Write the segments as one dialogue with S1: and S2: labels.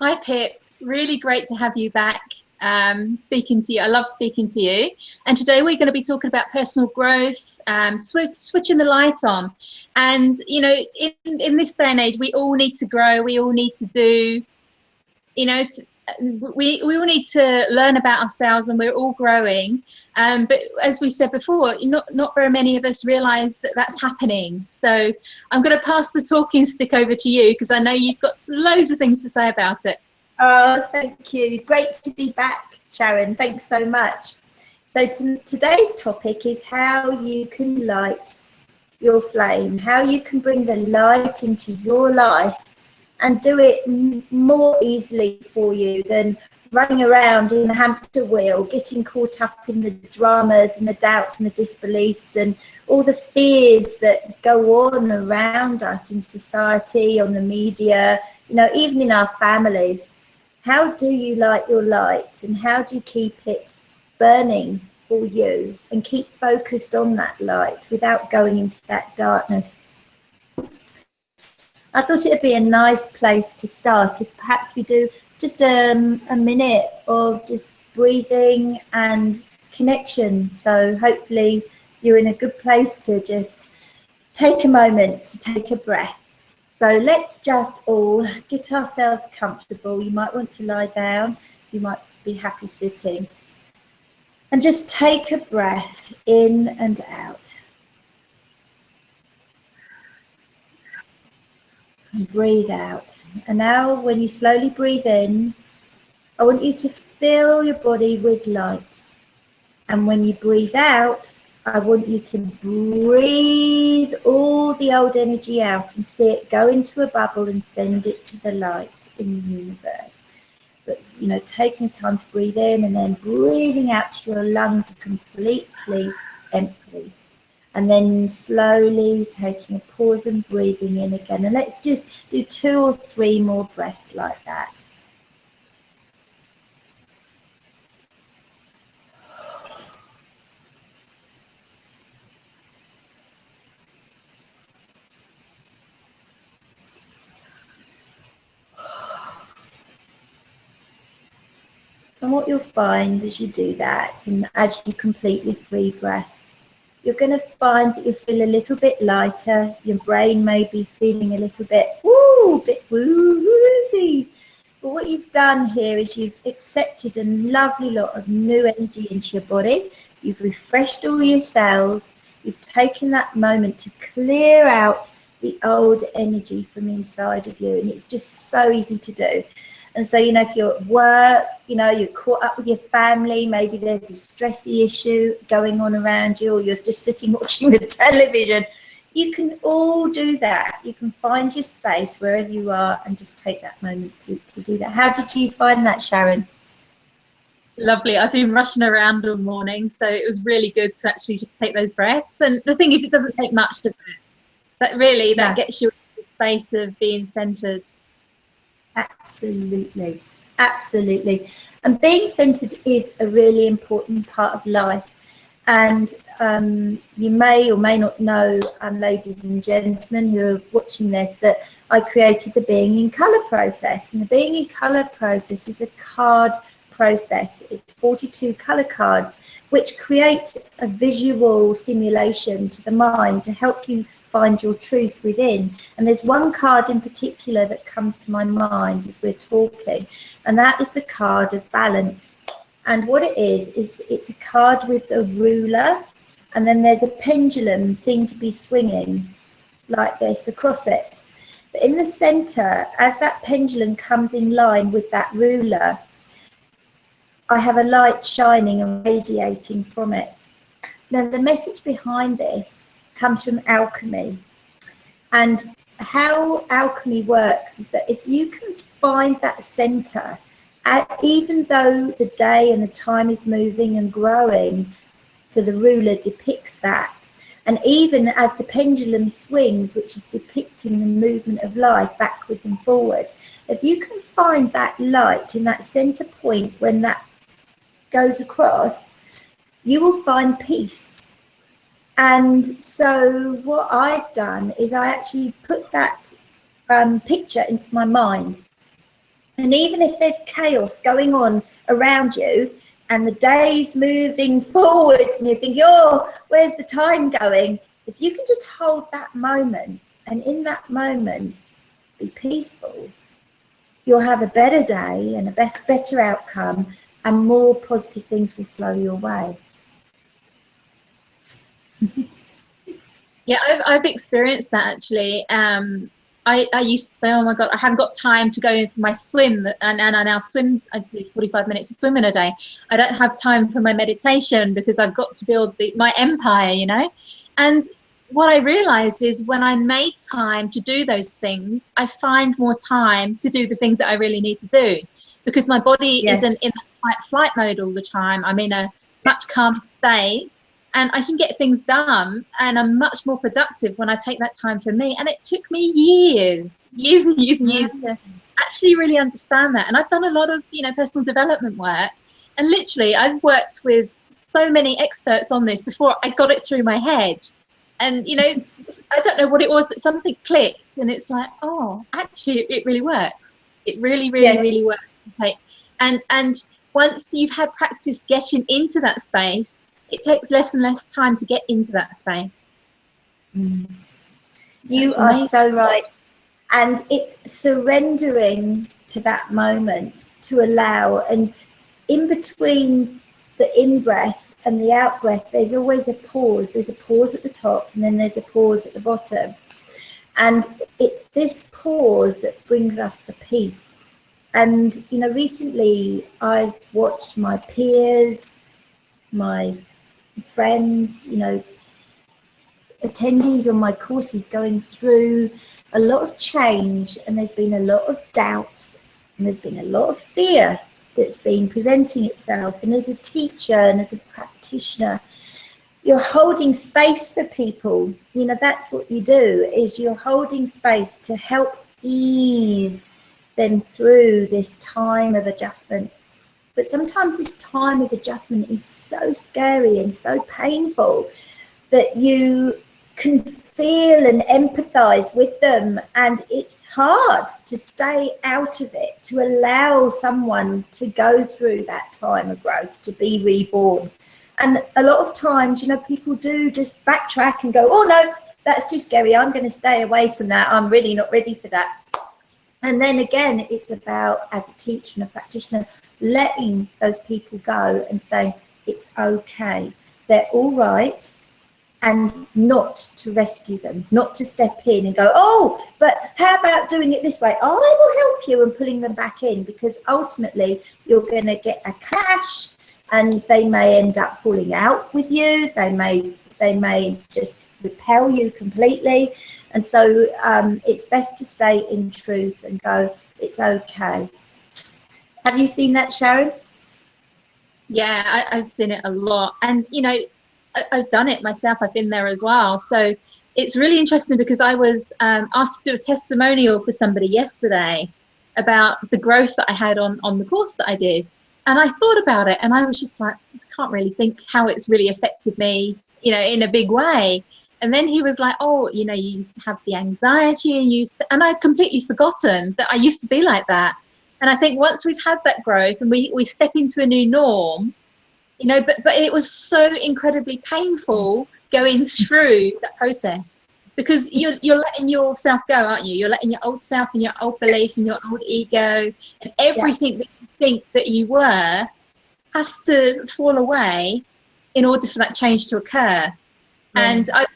S1: Hi, Pip. Really great to have you back speaking to you. I love speaking to you. And today we're going to be talking about personal growth, switching the light on. And, you know, in this day and age, we all need to grow. We all need to do, you know, we all need to learn about ourselves, and we're all growing. But as we said before, not very many of us realise that that's happening. So I'm going to pass the talking stick over to you, because I know you've got loads of things to say about it.
S2: Oh, thank you. Great to be back, Sharon. Thanks so much. So today's topic is how you can light your flame, how you can bring the light into your life and do it more easily for you than running around in the hamster wheel, getting caught up in the dramas and the doubts and the disbeliefs and all the fears that go on around us in society, on the media, you know, even in our families. How do you light your light, and how do you keep it burning for you and keep focused on that light without going into that darkness? I thought it would be a nice place to start if perhaps we do just a minute of just breathing and connection. So hopefully you're in a good place to just take a moment to take a breath. So let's just all get ourselves comfortable. You might want to lie down. You might be happy sitting. And just take a breath in and out. And breathe out. And now when you slowly breathe in, I want you to fill your body with light. And when you breathe out, I want you to breathe all the old energy out and see it go into a bubble and send it to the light in the universe. But, you know, taking time to breathe in and then breathing out till your lungs are completely empty. And then slowly taking a pause and breathing in again. And let's just do 2 or 3 more breaths like that. And what you'll find as you do that, and as you complete your 3 breaths, you're going to find that you feel a little bit lighter. Your brain may be feeling a little bit woozy. But what you've done here is you've accepted a lovely lot of new energy into your body. You've refreshed all your cells. You've taken that moment to clear out the old energy from inside of you. And it's just so easy to do. And so, you know, if you're at work, you know, you're caught up with your family, maybe there's a stressy issue going on around you, or you're just sitting watching the television, you can all do that. You can find your space wherever you are and just take that moment to do that. How did you find that, Sharon?
S1: Lovely. I've been rushing around all morning, so it was really good to actually just take those breaths. And the thing is, it doesn't take much, does it? That gets you in the space of being centered.
S2: Absolutely, absolutely. And being centered is a really important part of life. And you may or may not know, ladies and gentlemen who are watching this, that I created the Being in Colour process. And the Being in Colour process is a card process. It's 42 colour cards, which create a visual stimulation to the mind to help you find your truth within. And there's one card in particular that comes to my mind as we're talking, and that is the card of balance. And what it is it's a card with a ruler, and then there's a pendulum seen to be swinging like this across it. But in the center, as that pendulum comes in line with that ruler, I have a light shining and radiating from it. Now, the message behind this comes from alchemy. And how alchemy works is that if you can find that center, even though the day and the time is moving and growing, so the ruler depicts that, and even as the pendulum swings, which is depicting the movement of life backwards and forwards, if you can find that light in that center point when that goes across, you will find peace. And so what I've done is I actually put that picture into my mind. And even if there's chaos going on around you and the day's moving forward and you're thinking, oh, where's the time going? If you can just hold that moment and in that moment be peaceful, you'll have a better day and a better outcome, and more positive things will flow your way.
S1: Yeah, I've experienced that actually. I used to say, oh my God, I haven't got time to go in for my swim. And I now swim, I do 45 minutes of swim in a day. I don't have time for my meditation because I've got to build my empire, you know. And what I realized is when I make time to do those things, I find more time to do the things that I really need to do, because my body isn't in that fight-flight mode all the time. I'm in a much calmer state. And I can get things done, and I'm much more productive when I take that time for me. And it took me years to actually really understand that. And I've done a lot of, personal development work. And literally, I've worked with so many experts on this before I got it through my head. And, I don't know what it was, but something clicked. And it's like, oh, actually, it really works. It really, really, really works. Okay. And once you've had practice getting into that space, it takes less and less time to get into that space.
S2: You are so right. And it's surrendering to that moment to allow, and in between the in-breath and the out-breath, there's always a pause. There's a pause at the top, and then there's a pause at the bottom. And it's this pause that brings us the peace. And, recently I've watched my peers, my friends, attendees on my courses going through a lot of change, and there's been a lot of doubt, and there's been a lot of fear that's been presenting itself. And as a teacher and as a practitioner, you're holding space for people. That's what you do, is you're holding space to help ease them through this time of adjustment. But sometimes this time of adjustment is so scary and so painful that you can feel and empathize with them. And it's hard to stay out of it, to allow someone to go through that time of growth, to be reborn. And a lot of times, people do just backtrack and go, oh no, that's too scary. I'm going to stay away from that. I'm really not ready for that. And then again, it's about, as a teacher and a practitioner, letting those people go and saying it's okay, they're all right, and not to rescue them, not to step in and go, oh, but how about doing it this way? I will help you, and pulling them back in, because ultimately you're going to get a clash, and they may end up falling out with you. They may just repel you completely. And so it's best to stay in truth and go, it's okay. Have you seen that, Sharon?
S1: Yeah, I've seen it a lot. And, I've done it myself. I've been there as well. So it's really interesting, because I was asked to do a testimonial for somebody yesterday about the growth that I had on the course that I did. And I thought about it, and I was just like, I can't really think how it's really affected me, in a big way. And then he was like, oh, you used to have the anxiety, and I'd completely forgotten that I used to be like that. And I think once we've had that growth and we step into a new norm, but it was so incredibly painful going through that process, because you're letting yourself go, aren't you? You're letting your old self and your old belief and your old ego and everything that you think that you were has to fall away in order for that change to occur. And I've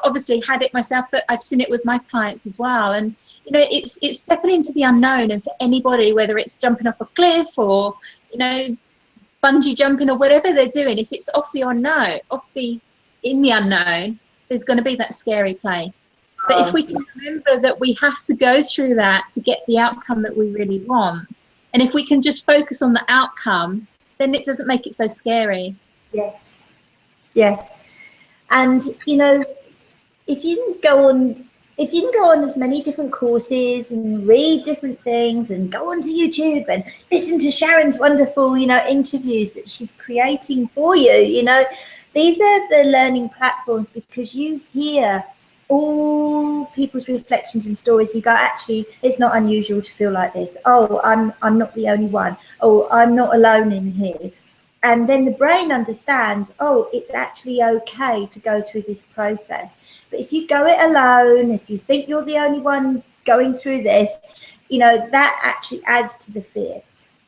S1: obviously had it myself, but I've seen it with my clients as well. And it's stepping into the unknown. And for anybody, whether it's jumping off a cliff or bungee jumping or whatever they're doing, if it's in the unknown, there's going to be that scary place. But if we can remember that we have to go through that to get the outcome that we really want, and if we can just focus on the outcome, then it doesn't make it so scary.
S2: Yes. And if you can go on as many different courses and read different things and go onto YouTube and listen to Sharon's wonderful interviews that she's creating for you, these are the learning platforms, because you hear all people's reflections and stories, we go, actually, it's not unusual to feel like this. Oh, I'm not the only one. Oh, I'm not alone in here. And then the brain understands, oh, it's actually okay to go through this process. But if you go it alone, if you think you're the only one going through this, you know, that actually adds to the fear.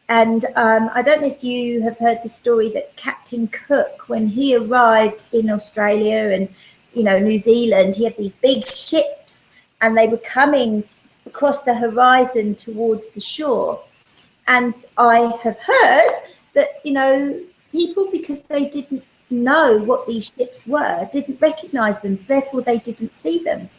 S2: And I don't know if you have heard the story that Captain Cook, when he arrived in Australia and, you know, New Zealand, he had these big ships and they were coming across the horizon towards the shore. And I have heard that, you know, people, because they didn't know what these ships were, didn't recognize them, so therefore they didn't see them.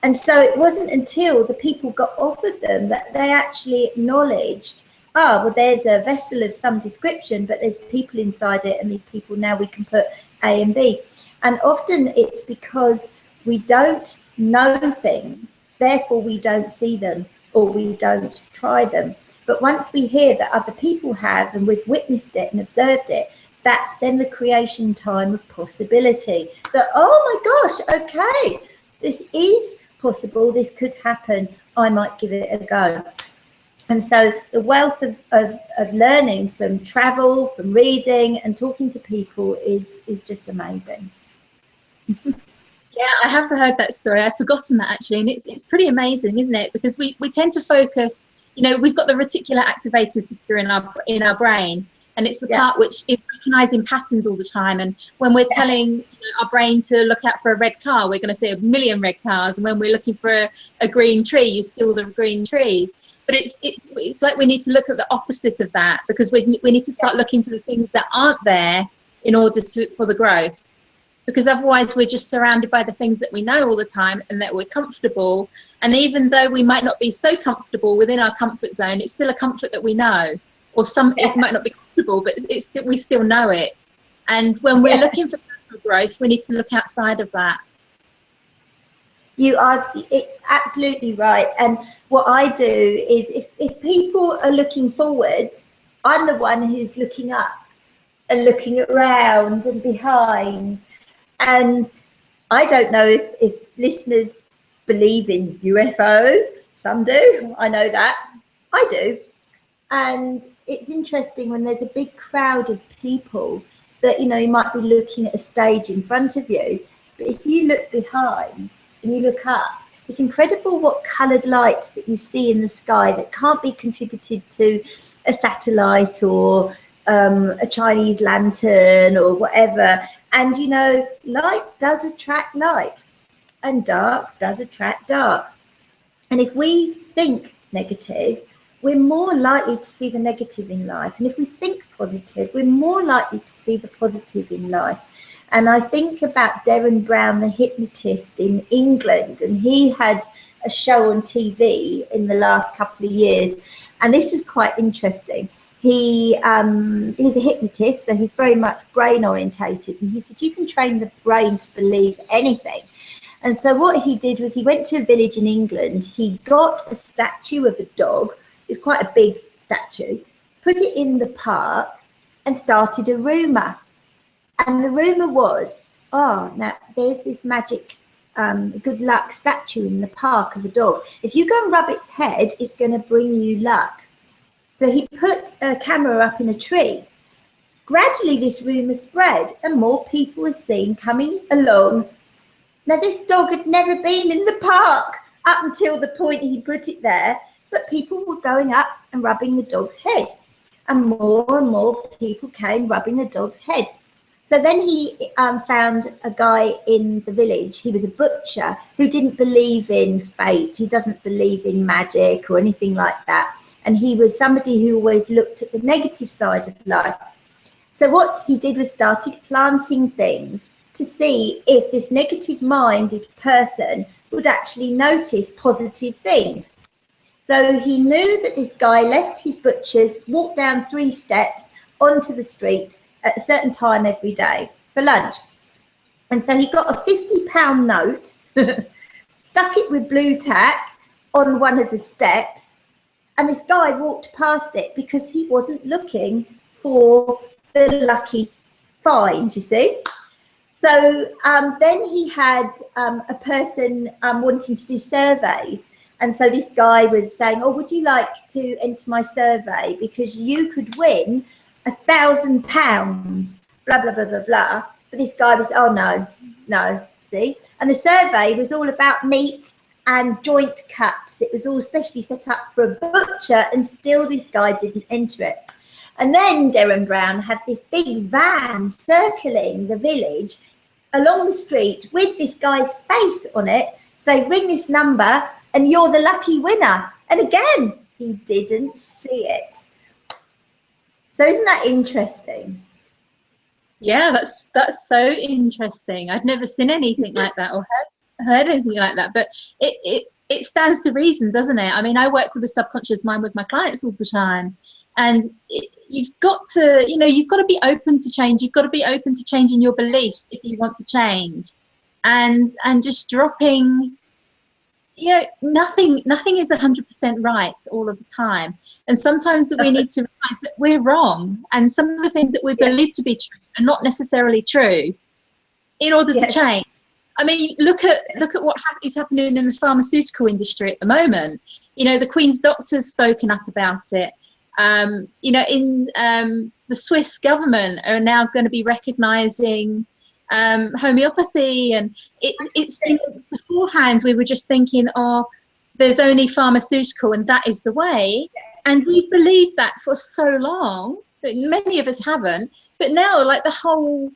S2: And so it wasn't until the people got offered them that they actually acknowledged, oh, well, there's a vessel of some description, but there's people inside it, and these people, now we can put A and B. And often it's because we don't know things, therefore we don't see them, or we don't try them. But once we hear that other people have, and we've witnessed it and observed it, that's then the creation time of possibility. So, oh my gosh, okay, this is possible, this could happen, I might give it a go. And so the wealth of learning from travel, from reading and talking to people is just amazing.
S1: Yeah, I have heard that story. I've forgotten that actually, and it's pretty amazing, isn't it? Because we tend to focus, you know, we've got the reticular activator system in our brain, and it's the part which is recognizing patterns all the time. And when we're telling, you know, our brain to look out for a red car, we're going to see a million red cars, and when we're looking for a green tree, you see all the green trees. But it's like we need to look at the opposite of that, because we need to start looking for the things that aren't there in order for the growth. Because otherwise we're just surrounded by the things that we know all the time and that we're comfortable. And even though we might not be so comfortable within our comfort zone, it's still a comfort that we know. Or it might not be comfortable, but we still know it. And when we're looking for personal growth, we need to look outside of that.
S2: It's absolutely right. And what I do is if people are looking forwards, I'm the one who's looking up and looking around and behind. And I don't know if listeners believe in UFOs. Some do. I know that. I do. And it's interesting when there's a big crowd of people that, you know, you might be looking at a stage in front of you. But if you look behind and you look up, it's incredible what coloured lights that you see in the sky that can't be contributed to a satellite or a Chinese lantern or whatever. And, you know, light does attract light and dark does attract dark. And if we think negative, we're more likely to see the negative in life. And if we think positive, we're more likely to see the positive in life. And I think about Derren Brown, the hypnotist in England, and he had a show on TV in the last couple of years. And this was quite interesting. He's a hypnotist, so he's very much brain orientated. And he said, you can train the brain to believe anything. And so what he did was he went to a village in England. He got a statue of a dog. It was quite a big statue, put it in the park and started a rumour. And the rumour was, oh, now there's this magic good luck statue in the park of a dog. If you go and rub its head, it's going to bring you luck. So he put a camera up in a tree. Gradually, this rumour spread and more people were seen coming along. Now, this dog had never been in the park up until the point he put it there, but people were going up and rubbing the dog's head. And more people came rubbing the dog's head. So then he found a guy in the village. He was a butcher who didn't believe in fate. He doesn't believe in magic or anything like that. And he was somebody who always looked at the negative side of life. So what he did was started planting things to see if this negative-minded person would actually notice positive things. So he knew that this guy left his butcher's, walked down 3 steps onto the street at a certain time every day for lunch. And so he got a £50 note, stuck it with blue tack on one of the steps, and this guy walked past it because he wasn't looking for the lucky find, you see. So then he had a person wanting to do surveys. And so this guy was saying, oh, would you like to enter my survey? Because you could win £1,000, blah, blah, blah, blah, blah. But this guy was, oh, no, see? And the survey was all about meat and joint cuts. It was all specially set up for a butcher, and still this guy didn't enter it. And then Derren Brown had this big van circling the village along the street with this guy's face on it, say, ring this number and you're the lucky winner. And again, he didn't see it. So isn't that interesting?
S1: Yeah, that's so interesting. I'd never seen anything like that or heard anything like that. But it stands to reason, doesn't it? I mean, I work with the subconscious mind with my clients all the time. And you've got to, you've got to be open to change. You've got to be open to changing your beliefs if you want to change. And just dropping, nothing is 100% right all of the time. And sometimes we need to realize that we're wrong. And some of the things that we believe to be true are not necessarily true in order to change. I mean, look at what is happening in the pharmaceutical industry at the moment. The Queen's doctor's spoken up about it. The Swiss government are now going to be recognising homeopathy, and it's beforehand we were just thinking, oh, there's only pharmaceutical and that is the way, and we've believed that for so long that many of us haven't. But now, like, the whole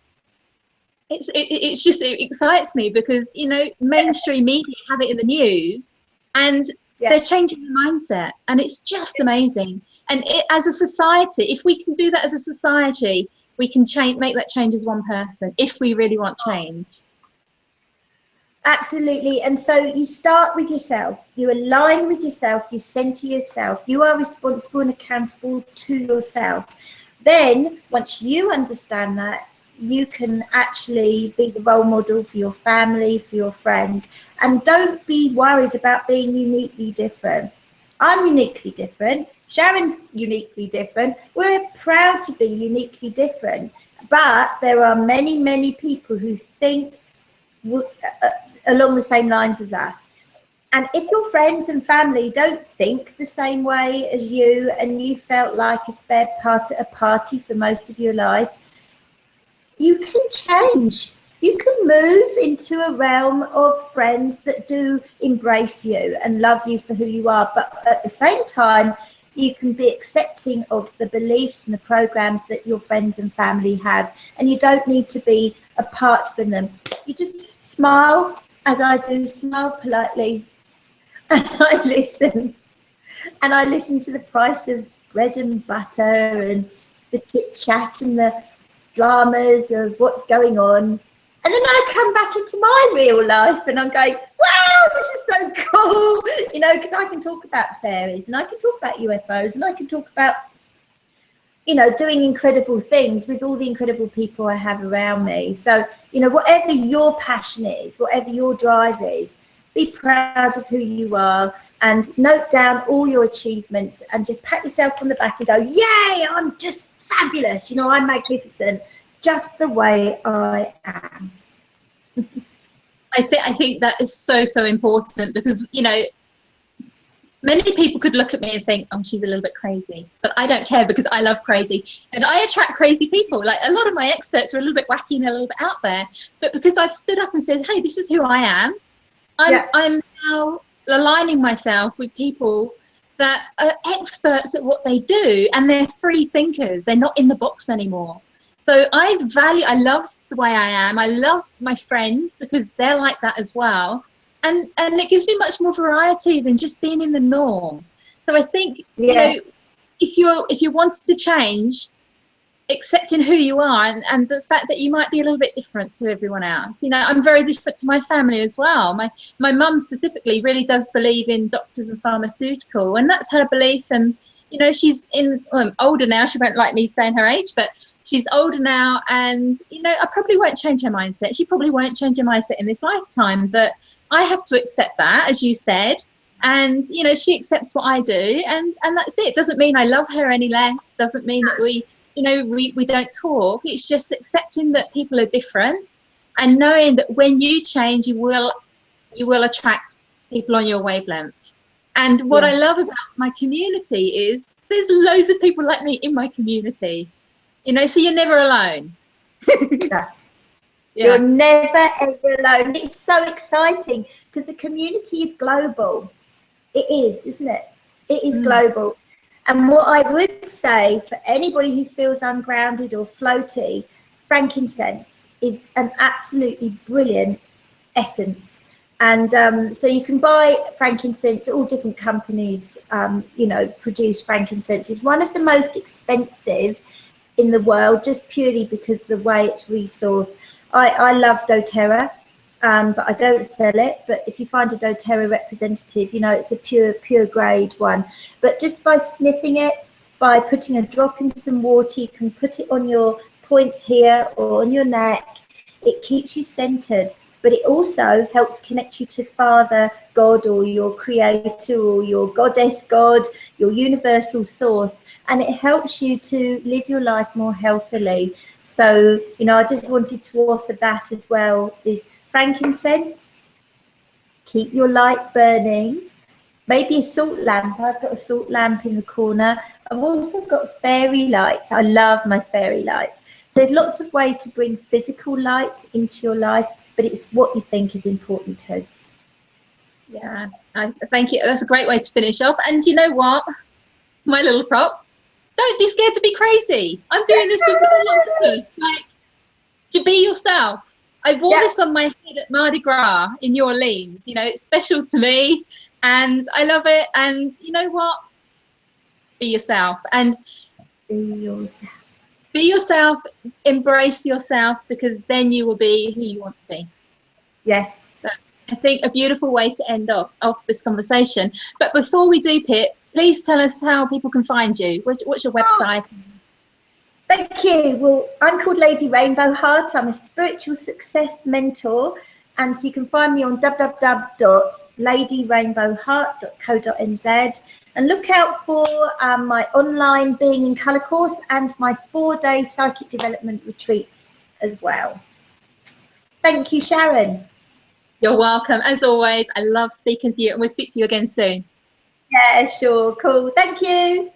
S1: it excites me because mainstream media have it in the news, and they're changing the mindset, and it's just amazing. And as a society, if we can do that as a society, we can make that change as one person if we really want change.
S2: Absolutely. And so you start with yourself, you align with yourself, you center yourself, you are responsible and accountable to yourself. Then once you understand that, you can actually be the role model for your family, for your friends, and don't be worried about being uniquely different. I'm uniquely different. Sharon's uniquely different. We're proud to be uniquely different, but there are many, many people who think along the same lines as us. And if your friends and family don't think the same way as you, and you felt like a spare part at a party for most of your life, you can change. You can move into a realm of friends that do embrace you and love you for who you are. But at the same time, you can be accepting of the beliefs and the programs that your friends and family have. And you don't need to be apart from them. You just smile, as I do, smile politely. And I listen. And I listen to the price of bread and butter and the chit chat and the dramas of what's going on, and then I come back into my real life and I'm going, wow, this is so cool, because I can talk about fairies and I can talk about UFOs and I can talk about doing incredible things with all the incredible people I have around me. So whatever your passion is, whatever your drive is, be proud of who you are and note down all your achievements and just pat yourself on the back and go, yay, I'm just fabulous, I'm magnificent, just the way I am.
S1: I think that is so important, because many people could look at me and think, oh, she's a little bit crazy, but I don't care, because I love crazy, and I attract crazy people. Like, a lot of my experts are a little bit wacky and a little bit out there, but because I've stood up and said, hey, this is who I am, I'm now aligning myself with people that are experts at what they do, and they're free thinkers. They're not in the box anymore. So I love the way I am. I love my friends because they're like that as well. And it gives me much more variety than just being in the norm. So I think, if you wanted to change, accepting who you are and the fact that you might be a little bit different to everyone else. I'm very different to my family as well. My mum specifically really does believe in doctors and pharmaceutical, and that's her belief. And she's older now. She won't like me saying her age, but she's older now, and I probably won't change her mindset. She probably won't change her mindset in this lifetime, but I have to accept that, as you said. And she accepts what I do, and that's it. Doesn't mean I love her any less. Doesn't mean that we don't talk. It's just accepting that people are different, and knowing that when you change, you will attract people on your wavelength. And what I love about my community is there's loads of people like me in my community, you know, so you're never alone.
S2: Yeah. You're never ever alone. It's so exciting because the community is global. It is, isn't it? It is global. And what I would say for anybody who feels ungrounded or floaty, frankincense is an absolutely brilliant essence. And so you can buy frankincense. All different companies, you know, produce frankincense. It's one of the most expensive in the world, just purely because the way it's resourced. I love doTERRA, but I don't sell it. But if you find a doTERRA representative, you know, it's a pure grade one. But just by sniffing it, by putting a drop in some water, you can put it on your points here or on your neck. It keeps you centered, but it also helps connect you to Father God, or your creator, or your goddess God, your universal source, and it helps you to live your life more healthily. So, you know, I just wanted to offer that as well, is frankincense, keep your light burning, maybe a salt lamp. I've got a salt lamp in the corner. I've also got fairy lights. I love my fairy lights. So there's lots of ways to bring physical light into your life, but it's what you think is important too.
S1: Yeah, thank you. That's a great way to finish off. And you know what? My little prop, don't be scared to be crazy. I'm doing this with lots of us. Like, to be yourself. I wore this on my head at Mardi Gras in New Orleans. You know, it's special to me and I love it. And you know what? Be yourself. And
S2: be yourself.
S1: Be yourself, embrace yourself, because then you will be who you want to be.
S2: Yes.
S1: So I think a beautiful way to end off this conversation. But before we do, Pip, please tell us how people can find you. What's your website?
S2: Thank you. Well, I'm called Lady Rainbow Heart. I'm a spiritual success mentor. And so you can find me on www.ladyrainbowheart.co.nz, and look out for my online Being in Colour course and my 4-day psychic development retreats as well. Thank you, Sharon.
S1: You're welcome. As always, I love speaking to you, and we'll speak to you again soon.
S2: Yeah, sure. Cool. Thank you.